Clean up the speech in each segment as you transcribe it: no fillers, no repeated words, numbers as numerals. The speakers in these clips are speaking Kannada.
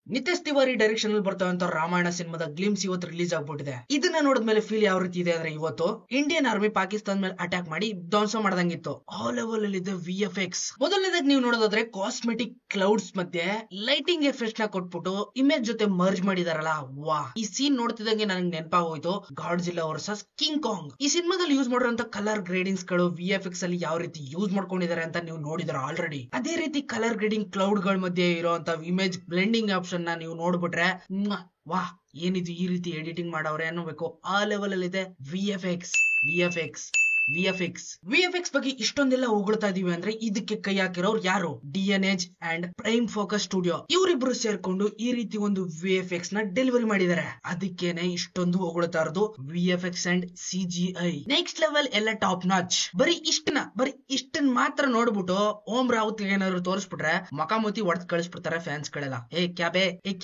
ನಿತೇಶ್ ತಿವಾರಿ ಡೈರೆಕ್ಷನ್ ಅಲ್ಲಿ ಬರ್ತಾವಂತ ರಾಮಾಯಣ ಸಿನಿಮಾದ ಗ್ಲಿಮ್ಸ್ ಇವತ್ತು ರಿಲೀಸ್ ಆಗ್ಬಿಟ್ಟಿದೆ. ಇದನ್ನ ನೋಡಿದ್ಮೇಲೆ ಫೀಲ್ ಯಾವ ರೀತಿ ಇದೆ ಅಂದ್ರೆ, ಇವತ್ತು ಇಂಡಿಯನ್ ಆರ್ಮಿ ಪಾಕಿಸ್ತಾನ ಮೇಲೆ ಅಟ್ಯಾಕ್ ಮಾಡಿ ಧ್ವಂಸ ಮಾಡ್ದಂಗಿತ್ತು. ಆ ಲೆವೆಲ್ ಅಲ್ಲಿ ಇದೆ VFX. ಮೊದಲನೇದಾಗಿ ನೀವು ನೋಡೋದಾದ್ರೆ ಕಾಸ್ಮೆಟಿಕ್ ಕ್ಲೌಡ್ಸ್ ಮಧ್ಯೆ ಲೈಟಿಂಗ್ ಎಫೆಕ್ಟ್ ನ ಕೊಟ್ಬಿಟ್ಟು ಇಮೇಜ್ ಜೊತೆ ಮರ್ಜ್ ಮಾಡಿದಾರಲ್ಲ, ವಾ. ಈ ಸೀನ್ ನೋಡ್ತಿದಂಗೆ ನನಗೆ ನೆನಪಾಗೋಯ್ತು ಗಾಡ್ಜಿಲ್ಲಾ ವರ್ಸಸ್ ಕಿಂಗ್ ಕಾಂಗ್. ಈ ಸಿನಿಮಾದಲ್ಲಿ ಯೂಸ್ ಮಾಡಿರೋಂತ ಕಲರ್ ಗ್ರೇಡಿಂಗ್ಸ್ ಗಳು VFX ಅಲ್ಲಿ ಯಾವ ರೀತಿ ಯೂಸ್ ಮಾಡ್ಕೊಂಡಿದ್ದಾರೆ ಅಂತ ನೀವು ನೋಡಿದಾರೆ ಆಲ್ರೆಡಿ. ಅದೇ ರೀತಿ ಕಲರ್ ಗ್ರೇಡಿಂಗ್ ಕ್ಲೌಡ್ ಗಳ ಮಧ್ಯೆ ಇರುವಂತ ಇಮೇಜ್ ಬ್ಲೆಂಡಿಂಗ್ ಆಪ್ಷನ್ ನೀವು ನೋಡ್ಬಿಟ್ರೆ ವಾ, ಏನಿದು ಈ ರೀತಿ ಎಡಿಟಿಂಗ್ ಮಾಡವ್ರೆ ಅನ್ನಬೇಕು. ಆ ಲೆವೆಲ್ ಅಲ್ಲಿ ಇದೆ VFX ಬಗ್ಗೆ ಇಷ್ಟೊಂದೆಲ್ಲ ಹೊಗಳ್ತಾ ಇದೀವಿ ಅಂದ್ರೆ ಇದಕ್ಕೆ ಕೈ ಹಾಕಿರೋರು ಯಾರು? DNH and prime focus studio. ಇವರಿಬ್ರು ಸೇರ್ಕೊಂಡು ಈ ರೀತಿ ಒಂದು VFX ನ ಡೆಲಿವರಿ ಮಾಡಿದ್ದಾರೆ. ಅದಕ್ಕೇನೆ ಇಷ್ಟೊಂದು ಹೊಗಳ್ತಾ ಇರೋದು VFX and CGI. Next level ಎಲ್ಲ ಟಾಪ್ ನಾಚ್. ಬರೀ ಇಷ್ಟನ್ನ ಮಾತ್ರ ನೋಡ್ಬಿಟ್ಟು ಓಂ ರಾವತ್ ಏನಾದ್ರು ತೋರಿಸ್ಬಿಟ್ರೆ ಮಕಾಮತಿ ಹೊಡೆದ್ ಕಳಿಸ್ಬಿಡ್ತಾರೆ ಫ್ಯಾನ್ಸ್ ಗಳೆಲ್ಲ.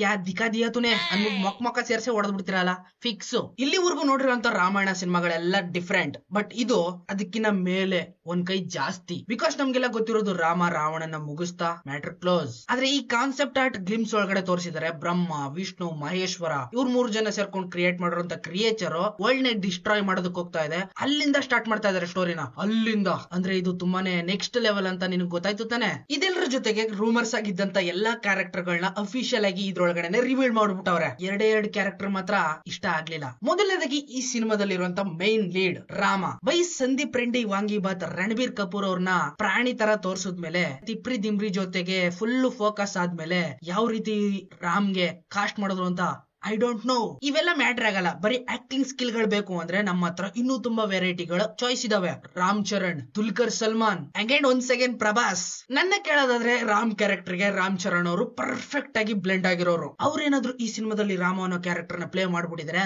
ಕ್ಯಾ ದಿಖಾ ದಿಯಾ ತುನೆ ಅನ್ಬಿಟ್ಟು ಮೊಕ್ಕ ಸೇರ್ಸಿ ಹೊಡೆದ್ ಬಿಡ್ತಿರಲ್ಲ, ಫಿಕ್ಸ್. ಇಲ್ಲಿವರೆಗೂ ನೋಡಿರೋಂತ ರಾಮಾಯಣ ಸಿನಿಮಾಗಳೆಲ್ಲ ಡಿಫ್ರೆಂಟ್, ಬಟ್ ಇದು ಅದಕ್ಕಿಂತ ಮೇಲೆ ಒಂದ್ ಕೈ ಜಾಸ್ತಿ. ಬಿಕಾಸ್ ನಮ್ಗೆಲ್ಲ ಗೊತ್ತಿರೋದು ರಾಮ ರಾವಣನ ಮುಗಿಸ್ತಾ ಮ್ಯಾಟರ್ ಕ್ಲೋಸ್. ಆದ್ರೆ ಈ ಕಾನ್ಸೆಪ್ಟ್ ಆರ್ಟ್ ಗ್ಲಿಮ್ಸ್ ಒಳಗಡೆ ತೋರಿಸಿದರೆ ಬ್ರಹ್ಮ, ವಿಷ್ಣು, ಮಹೇಶ್ವರ ಇವ್ರು 3 ಜನ ಸೇರ್ಕೊಂಡು ಕ್ರಿಯೇಟ್ ಮಾಡಿರೋಂತ ಕ್ರಿಯೇಚರ್ ವರ್ಲ್ಡ್ ನೇ ಡಿಸ್ಟ್ರಾಯ್ ಮಾಡೋದಕ್ಕೆ ಹೋಗ್ತಾ ಇದೆ. ಅಲ್ಲಿಂದ ಸ್ಟಾರ್ಟ್ ಮಾಡ್ತಾ ಇದಾರೆ ಸ್ಟೋರಿನ. ಅಲ್ಲಿಂದ ಅಂದ್ರೆ ಇದು ತುಂಬಾನೇ ನೆಕ್ಸ್ಟ್ ಲೆವೆಲ್ ಅಂತ ನಿನಗೆ ಗೊತ್ತಾಯ್ತು ತಾನೆ. ಇದೆಲ್ಲರ ಜೊತೆಗೆ ರೂಮರ್ಸ್ ಆಗಿದ್ದಂತ ಎಲ್ಲಾ ಕ್ಯಾರೆಕ್ಟರ್ ಗಳನ್ನ ಅಫಿಷಿಯಲ್ ಆಗಿ ಇದ್ರೊಳಗಡೆ ರಿವೀಲ್ ಮಾಡ್ಬಿಟ್ಟವ್ರೆ. ಎರಡ್ ಕ್ಯಾರೆಕ್ಟರ್ ಮಾತ್ರ ಇಷ್ಟ ಆಗ್ಲಿಲ್ಲ. ಮೊದಲನೇದಾಗಿ ಈ ಸಿನಿಮಾದಲ್ಲಿರುವಂತ main lead Rama by Sandeep Reddy vangibath Ranbir Kapoor ಅವ್ರನ್ನ ಪ್ರಾಣಿ ತರ ತೋರ್ಸದ್ಮೇಲೆ ತಿಪ್ರಿ ದಿಮ್ರಿ ಜೊತೆಗೆ ಫುಲ್ ಫೋಕಸ್ ಆದ್ಮೇಲೆ ಯಾವ ರೀತಿ ರಾಮ್ಗೆ ಕಾಸ್ಟ್ ಮಾಡಿದ್ರು ಅಂತ ಐ ಡೋಂಟ್ ನೋ. ಇವೆಲ್ಲ ಮ್ಯಾಟರ್ ಆಗಲ್ಲ. ಬರೀ ಆಕ್ಟಿಂಗ್ ಸ್ಕಿಲ್ ಗಳು ಬೇಕು ಅಂದ್ರೆ ನಮ್ಮ ಹತ್ರ ಇನ್ನೂ ತುಂಬಾ ವೆರೈಟಿಗಳು ಚಾಯ್ಸ್ ಇದಾವೆ. ರಾಮ್ ಚರಣ್, ದುಲ್ಕರ್ ಸಲ್ಮಾನ್ ಅಂಡ್ ಒಂದ್ ಸೆಕೆಂಡ್ ಪ್ರಭಾಸ್. ನನ್ನ ಕೇಳೋದಾದ್ರೆ ರಾಮ್ ಕ್ಯಾರೆಕ್ಟರ್ ಗೆ ರಾಮ್ ಚರಣ್ ಅವರು ಪರ್ಫೆಕ್ಟ್ ಆಗಿ ಬ್ಲೆಂಡ್ ಆಗಿರೋರು. ಅವ್ರೇನಾದ್ರು ಈ ಸಿನಿಮಾದಲ್ಲಿ ರಾಮ ಅನ್ನೋ ಕ್ಯಾರೆಕ್ಟರ್ ನ ಪ್ಲೇ ಮಾಡ್ಬಿಟ್ಟಿದ್ರೆ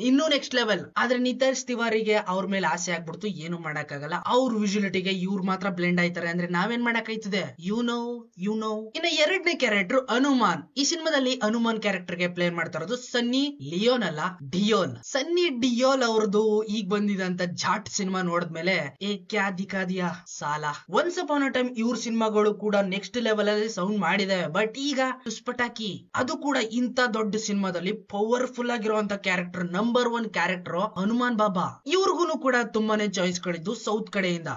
ಇನ್ನೂ ನೆಕ್ಸ್ಟ್ ಲೆವೆಲ್. ಆದ್ರೆ ನಿತೇಶ್ ತಿವಾರಿಗೆ ಅವ್ರ ಮೇಲೆ ಆಸೆ ಆಗ್ಬಿಡ್ತು, ಏನು ಮಾಡಕ್ ಆಗಲ್ಲ. ಅವ್ರ ವಿಜುಲಿಟಿಗೆ ಇವ್ರು ಮಾತ್ರ ಬ್ಲೆಂಡ್ ಆಯ್ತಾರೆ ಅಂದ್ರೆ ನಾವೇನ್ ಮಾಡಕ್ ಆಯ್ತದೆ? You know. ಇನ್ನ ಎರಡನೇ ಕ್ಯಾರೆಕ್ಟರ್ ಹನುಮಾನ್. ಈ ಸಿನಿಮಾದಲ್ಲಿ ಹನುಮಾನ್ ಕ್ಯಾರೆಕ್ಟರ್ ಗೆ ಪ್ಲೇ ಮಾಡ್ತಾ ಇರೋದು ಸನ್ನಿ ಲಿಯೋನ್ ಅಲ್ಲ, ಡಿಯೋಲ್. ಸನ್ನಿ ಡಿಯೋಲ್ ಅವ್ರದ್ದು ಈಗ ಬಂದಿದಂತ ಜಾಟ್ ಸಿನಿಮಾ ನೋಡಿದ್ಮೇಲೆ ಕ್ಯಾ ದಿಖಾ ದಿಯಾ ಸಾಲ. ಒನ್ಸ್ ಅಪಾನ್ ಅ ಟೈಮ್ ಇವ್ರ ಸಿನಿಮಾಗಳು ಕೂಡ ನೆಕ್ಸ್ಟ್ ಲೆವೆಲ್ ಅಲ್ಲಿ ಸೌಂಡ್ ಮಾಡಿದೆ. ಬಟ್ ಈಗ ಪಟಾಕಿ ಅದು ಕೂಡ ಇಂತ ದೊಡ್ಡ ಸಿನಿಮಾದಲ್ಲಿ ಪವರ್ಫುಲ್ ಆಗಿರುವಂತ ಕ್ಯಾರೆಕ್ಟರ್, ನಂಬರ್ 1 ಕ್ಯಾರೆಕ್ಟರ್ ಹನುಮಾನ್ ಬಾಬಾ. ಇವ್ರಿಗೂ ಕೂಡ ತುಂಬಾನೇ ಚಾಯ್ಸ್ ಗಳಿದ್ದು ಸೌತ್ ಕಡೆಯಿಂದ.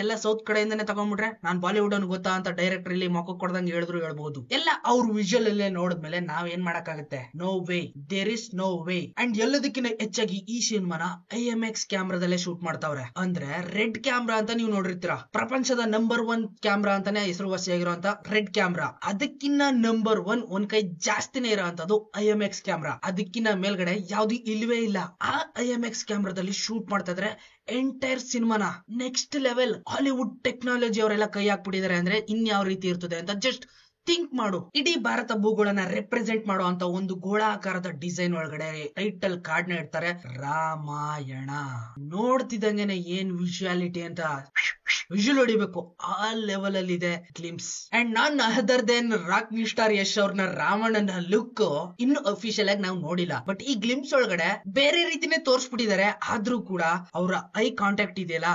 ಎಲ್ಲ ಸೌತ್ ಕಡೆಯಿಂದಾನೆ ತಗೊಂಡ್ಬಿಟ್ರೆ ನಾನ್ ಬಾಲಿವುಡ್ ಅನ್ನು ಗೊತ್ತಾ ಅಂತ ಡೈರೆಕ್ಟರ್ ಇಲ್ಲಿ ಮೊಕ್ಕ ಕೊಡ್ದಂಗೆ ಹೇಳಿದ್ರು ಹೇಳ್ಬಹುದು. ಎಲ್ಲ ಅವ್ರ ವಿಜುವಲ್ ಅಲ್ಲೇ ನೋಡಿದ್ಮೇಲೆ ನಾವ್ ಏನ್ ಮಾಡಕ್ಕಾಗತ್ತೆ? No way, there is no way. And ಎಲ್ಲದಕ್ಕಿಂತ ಹೆಚ್ಚಾಗಿ ಈ ಸಿನಿಮಾನ IMX ಕ್ಯಾಮ್ರಾದಲ್ಲೇ ಶೂಟ್ ಮಾಡ್ತಾವ್ರೆ. ಅಂದ್ರೆ ರೆಡ್ ಕ್ಯಾಮ್ರಾ ಅಂತ ನೀವು ನೋಡಿರ್ತೀರಾ. ಪ್ರಪಂಚದ ನಂಬರ್ 1 ಕ್ಯಾಮ್ರಾ ಅಂತಾನೆ ಹೆಸರುವಾಸಿಯಾಗಿರುವಂತ ರೆಡ್ ಕ್ಯಾಮ್ರಾ. ಅದಕ್ಕಿನ್ನ ನಂಬರ್ 1 ಒಂದ್ ಕೈ ಜಾಸ್ತಿನೇ ಇರೋಂತದ್ದು IMX ಕ್ಯಾಮ್ರಾ. ಅದಕ್ಕಿನ್ನ ಮೇಲ್ಗಡೆ ಯಾವ್ದು ಇಲ್ವೇ ಇಲ್ಲ. ಆ IMX ಕ್ಯಾಮ್ರಾದಲ್ಲಿ ಶೂಟ್ ಮಾಡ್ತಾ ಇದ್ರೆ ಎಂಟೈರ್ ಸಿನಿಮಾನ ನೆಕ್ಸ್ಟ್ ಲೆವೆಲ್ ಹಾಲಿವುಡ್ ಟೆಕ್ನಾಲಜಿ ಅವರೆಲ್ಲ ಕೈ ಹಾಕ್ಬಿಟ್ಟಿದ್ದಾರೆ. ಅಂದ್ರೆ ಇನ್ಯಾವ ರೀತಿ ಇರ್ತದೆ ಅಂತ ಜಸ್ಟ್ ಥಿಂಕ್ ಮಾಡು. ಇಡೀ ಭಾರತ ಭೂಗೋಳನ ರೆಪ್ರೆಸೆಂಟ್ ಮಾಡುವಂತ ಒಂದು ಗೋಳಾಕಾರದ ಡಿಸೈನ್ ಒಳಗಡೆ ಟೈಟಲ್ ಕಾರ್ಡ್ ನ ಇಡ್ತಾರೆ ರಾಮಾಯಣ. ನೋಡ್ತಿದ್ದಂಗೆನೆ ಏನ್ ವಿಜುಯಾಲಿಟಿ ಅಂತ ವಿಜುವಲ್ ಹೊಡಿಬೇಕು, ಆ ಲೆವೆಲ್ ಅಲ್ಲಿ ಇದೆ glimpse. And none other than rock star Yash ಅವ್ರನ್ನ ರಾವಣನ ಲುಕ್ ಇನ್ನು ಅಫಿಷಿಯಲ್ ಆಗಿ ನಾವು ನೋಡಿಲ್ಲ. ಬಟ್ ಈ ಗ್ಲಿಮ್ಸ್ ಒಳಗಡೆ ಬೇರೆ ರೀತಿನೇ ತೋರ್ಸ್ಬಿಟ್ಟಿದ್ದಾರೆ. ಆದ್ರೂ ಕೂಡ ಅವರ ಐ ಕಾಂಟ್ಯಾಕ್ಟ್ ಇದೆಯಲ್ಲ,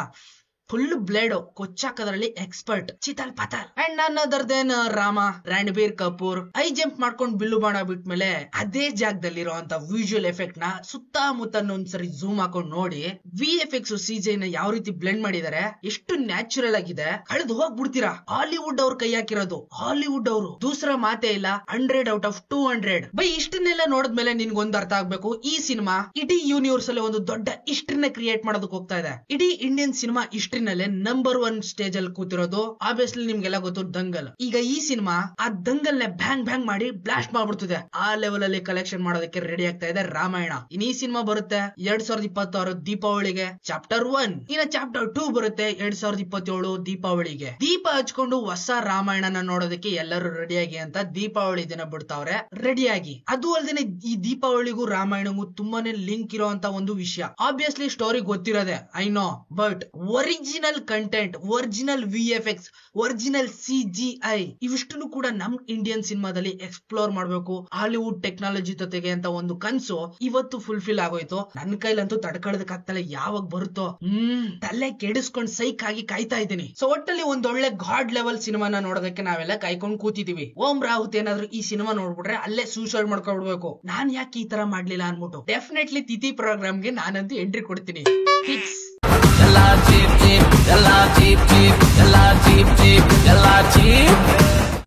ಫುಲ್ ಬ್ಲೇಡ್ ಕೊಚ್ಚಾಕದ್ರಲ್ಲಿ ಎಕ್ಸ್ಪರ್ಟ್ ಚಿತಾಲ್ ಪತಾಲ್. And none other than Rama Ranbir Kapoor ಐ ಜಂಪ್ ಮಾಡ್ಕೊಂಡು ಬಿಲ್ಲು ಬಾಣ ಬಿಟ್ಮೇಲೆ ಅದೇ ಜಾಗದಲ್ಲಿರುವಂತ ವಿಜುವಲ್ ಎಫೆಕ್ಟ್ ನ ಸುತ್ತಮುತ್ತ ಒಂದ್ಸರಿ ಝೂಮ್ ಹಾಕೊಂಡು ನೋಡಿ VFX CGI ನ ಯಾವ ರೀತಿ ಬ್ಲೆಂಡ್ ಮಾಡಿದ್ದಾರೆ, ಎಷ್ಟು ನ್ಯಾಚುರಲ್ ಆಗಿದೆ. ಕಳೆದು ಹೋಗ್ಬಿಡ್ತೀರಾ. ಹಾಲಿವುಡ್ ಅವ್ರ ಕೈ ಹಾಕಿರೋದು, ಹಾಲಿವುಡ್ ಅವರು ದೂಸರ ಮಾತೇ ಇಲ್ಲ. 100 ಔಟ್ ಆಫ್ 200. ಬೈ ಇಷ್ಟನ್ನೆಲ್ಲ ನೋಡಿದ್ಮೇಲೆ ನಿನ್ಗೊಂದು ಅರ್ಥ ಆಗ್ಬೇಕು, ಈ ಸಿನಿಮಾ ಇಡೀ ಯೂನಿವರ್ಸ್ ಅಲ್ಲಿ ಒಂದು ದೊಡ್ಡ ಹಿಸ್ಟ್ರಿನ ಕ್ರಿಯೇಟ್ ಮಾಡೋದಕ್ಕೆ ಹೋಗ್ತಾ ಇದೆ. ಇಡೀ ಇಂಡಿಯನ್ ಸಿನಿಮಾ ಹಿಸ್ಟ್ರಿನಲ್ಲೇ ನಂಬರ್ 1 ಸ್ಟೇಜ್ ಅಲ್ಲಿ ಕೂತಿರೋದು ಆಬ್ವಿಯಸ್ಲಿ ನಿಮ್ಗೆಲ್ಲ ಗೊತ್ತು ದಂಗಲ್. ಈಗ ಈ ಸಿನಿಮಾ ಆ ದಂಗಲ್ ನ ಬ್ಯಾಂಗ್ ಮಾಡಿ ಬ್ಲಾಸ್ಟ್ ಮಾಡ್ಬಿಡ್ತಿದೆ. ಆ ಲೆವೆಲ್ ಅಲ್ಲಿ ಕಲೆಕ್ಷನ್ ಮಾಡೋದಕ್ಕೆ ರೆಡಿ ಆಗ್ತಾ ಇದೆ ರಾಮಾಯಣ. ಇನ್ ಈ ಸಿನಿಮಾ ಬರುತ್ತೆ 2026 ದೀಪಾವಳಿಗೆ ಚಾಪ್ಟರ್ 1. ಇನ್ನ ಚಾಪ್ಟರ್ 2 ಬರುತ್ತೆ 2027 ದೀಪಾವಳಿಗೆ. ದೀಪ ಹಚ್ಕೊಂಡು ಹೊಸ ರಾಮಾಯಣನ ನೋಡೋದಕ್ಕೆ ಎಲ್ಲರೂ ರೆಡಿಯಾಗಿ ಅಂತ ದೀಪಾವಳಿ ದಿನ ಬಿಡ್ತಾವ್ರೆ ರೆಡಿಯಾಗಿ. ಅದು ಅಲ್ದೇನೆ ಈ ದೀಪಾವಳಿಗೂ ರಾಮಾಯಣಗೂ ತುಂಬಾನೇ ಲಿಂಕ್ ಇರುವಂತ ಒಂದು ವಿಷಯ. ಆಬ್ವಿಯಸ್ಲಿ ಸ್ಟೋರಿ ಗೊತ್ತಿರೋದೆ, I know. But original content, original VFX, original CGI ಇವಿಷ್ಟನ್ನು ಕೂಡ ನಮ್ ಇಂಡಿಯನ್ ಸಿನಿಮಾದಲ್ಲಿ ಎಕ್ಸ್ಪ್ಲೋರ್ ಮಾಡ್ಬೇಕು ಹಾಲಿವುಡ್ ಟೆಕ್ನಾಲಜಿ ಜೊತೆಗೆ ಅಂತ ಒಂದು ಕನ್ಸು ಇವತ್ತು ಫುಲ್ಫಿಲ್ ಆಗೋಯ್ತು. ನನ್ ಕೈಲಂತೂ ತಡ್ಕೊಳ್ಳೋದಕ್ಕಾಗ್ತಲ್ಲ, ಯಾವಾಗ ಬರುತ್ತೋ ತಲೆ ಕೆಡಿಸ್ಕೊಂಡ್ ಸೈಕ್ ಆಗಿ ಕಾಯ್ತಾ ಇದ್ದೀನಿ. ಸೊ ಒಟ್ಟಲ್ಲಿ ಒಂದೊಳ್ಳೆ ಗಾಡ್ ಲೆವೆಲ್ ಸಿನಿಮಾನ ನೋಡೋದಕ್ಕೆ ನಾವೆಲ್ಲ ಕಾಯ್ಕೊಂಡ್ ಕೂತಿದೀವಿ. ಓಂ ರಾಹುತ್ ಏನಾದ್ರು ಈ ಸಿನಿಮಾ ನೋಡ್ಬಿಟ್ರೆ ಅಲ್ಲೇ ಸೂಸೈಡ್ ಮಾಡ್ಕೊಂಡ್ಬಿಡ್ಬೇಕು, ನಾನ್ ಯಾಕೆ ಈ ತರ ಮಾಡ್ಲಿಲ್ಲ ಅನ್ಬಿಟ್ಟು. ಡೆಫಿನೆಟ್ಲಿ ತಿಥಿ ಪ್ರೋಗ್ರಾಮ್ಗೆ ನಾನಂತೂ ಎಂಟ್ರಿ ಕೊಡ್ತೀನಿ, ಫಿಕ್ಸ್. ಎಲ್ಲ ಚೀಪ್ ಚೀಪ್, ಎಲ್ಲ ಚೀಪ್ ಚೀಪ್, ಎಲ್ಲ ಚೀಪ್ ಚೀಪ್, ಎಲ್ಲ ಚೀಪ್.